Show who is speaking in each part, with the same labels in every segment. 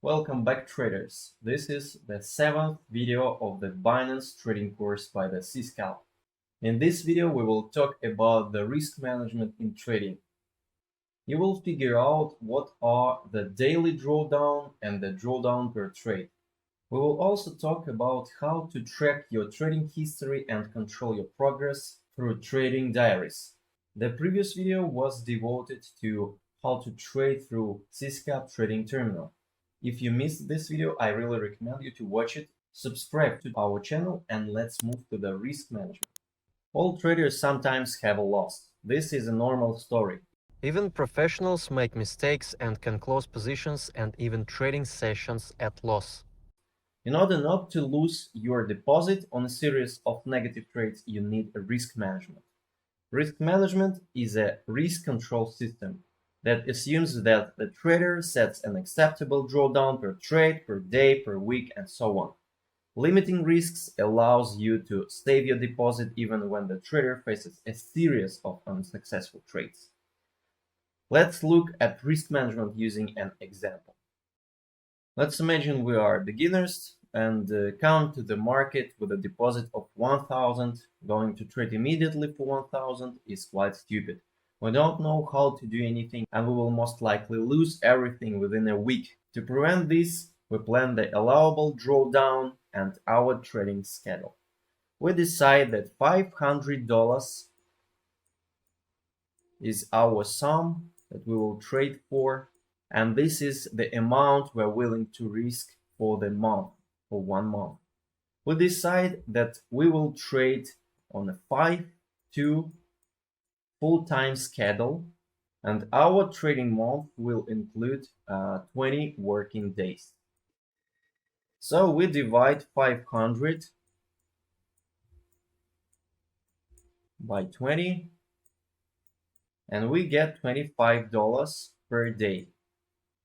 Speaker 1: Welcome back, traders. This is the 7th video of the Binance Trading Course by the CSCALP. In this video, we will talk about the risk management in trading. You will figure out what are the daily drawdown and the drawdown per trade. We will also talk about how to track your trading history and control your progress through trading diaries. The previous video was devoted to how to trade through CSCALP trading terminal. If you missed this video, I really recommend you to watch it. Subscribe to our channel and let's move to the risk management. All traders sometimes have a loss. This is a normal story.
Speaker 2: Even professionals make mistakes and can close positions and even trading sessions at loss.
Speaker 1: In order not to lose your deposit on a series of negative trades, you need a risk management. Risk management is a risk control system that assumes that the trader sets an acceptable drawdown per trade, per day, per week, and so on. Limiting risks allows you to save your deposit even when the trader faces a series of unsuccessful trades. Let's look at risk management using an example. Let's imagine we are beginners and come to the market with a deposit of 1,000. Going to trade immediately for 1,000 is quite stupid. We don't know how to do anything and we will most likely lose everything within a week. To prevent this, we plan the allowable drawdown and our trading schedule. We decide that $500 is our sum that we will trade for, and this is the amount we're willing to risk for the month, for 1 month. We decide that we will trade on a 5-2 full-time schedule, and our trading month will include 20 working days. So we divide 500 by 20 and we get $25 per day.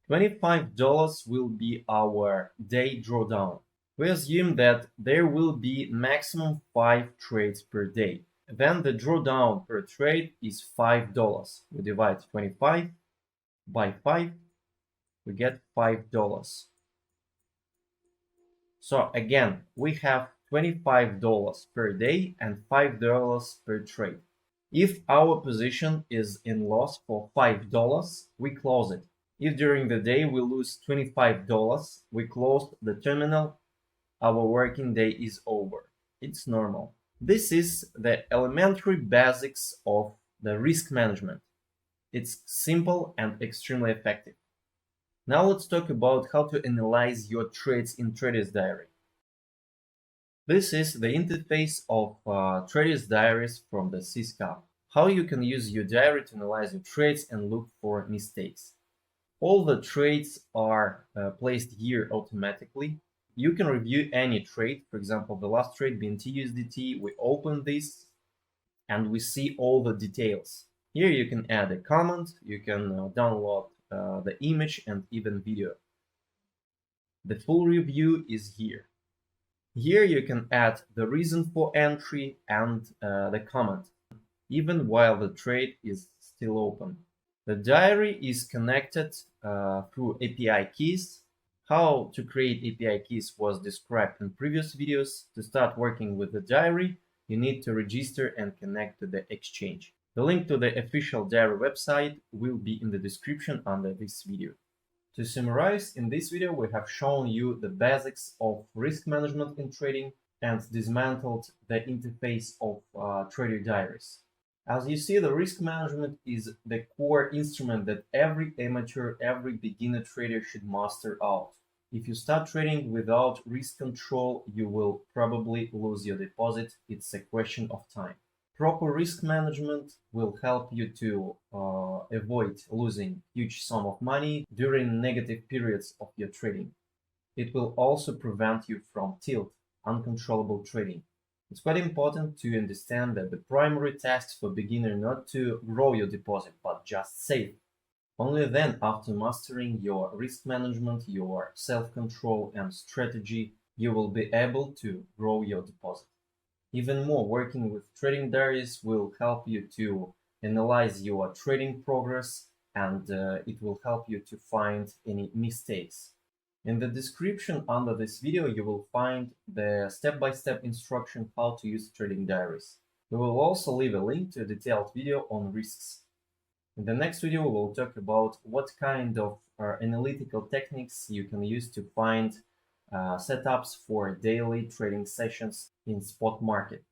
Speaker 1: $25 will be our day drawdown. We assume that there will be maximum 5 trades per day. Then the drawdown per trade is $5. We divide 25 by 5, we get $5. So again, we have $25 per day and $5 per trade. If our position is in loss for $5, we close it. If during the day we lose $25, we close the terminal, our working day is over. It's normal. This is the elementary basics of the risk management. It's simple and extremely effective. Now let's talk about how to analyze your trades in Trader's Diary. This is the interface of Trader's Diaries from the CSCALP. How you can use your diary to analyze your trades and look for mistakes. All the trades are placed here automatically. You can review any trade. For example, the last trade, BNT-USDT, we open this and we see all the details. Here you can add a comment, you can download the image and even video. The full review is here. Here you can add the reason for entry and the comment, even while the trade is still open. The diary is connected through API keys. How to create API keys was described in previous videos. To start working with the diary, you need to register and connect to the exchange. The link to the official diary website will be in the description under this video. To summarize, in this video we have shown you the basics of risk management in trading and dismantled the interface of trader diaries. As you see, the risk management is the core instrument that every amateur, every beginner trader should master out. If you start trading without risk control, you will probably lose your deposit. It's a question of time. Proper risk management will help you to avoid losing huge sum of money during negative periods of your trading. It will also prevent you from tilt, uncontrollable trading. It's quite important to understand that the primary task for beginner not to grow your deposit, but just save. Only then, after mastering your risk management, your self-control and strategy, you will be able to grow your deposit. Even more, working with trading diaries will help you to analyze your trading progress and it will help you to find any mistakes. In the description under this video, you will find the step-by-step instruction how to use trading diaries. We will also leave a link to a detailed video on risks. In the next video, we will talk about what kind of analytical techniques you can use to find setups for daily trading sessions in spot market.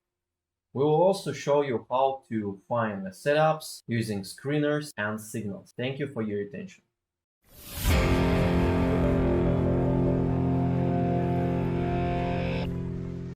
Speaker 1: We will also show you how to find the setups using screeners and signals. Thank you for your attention.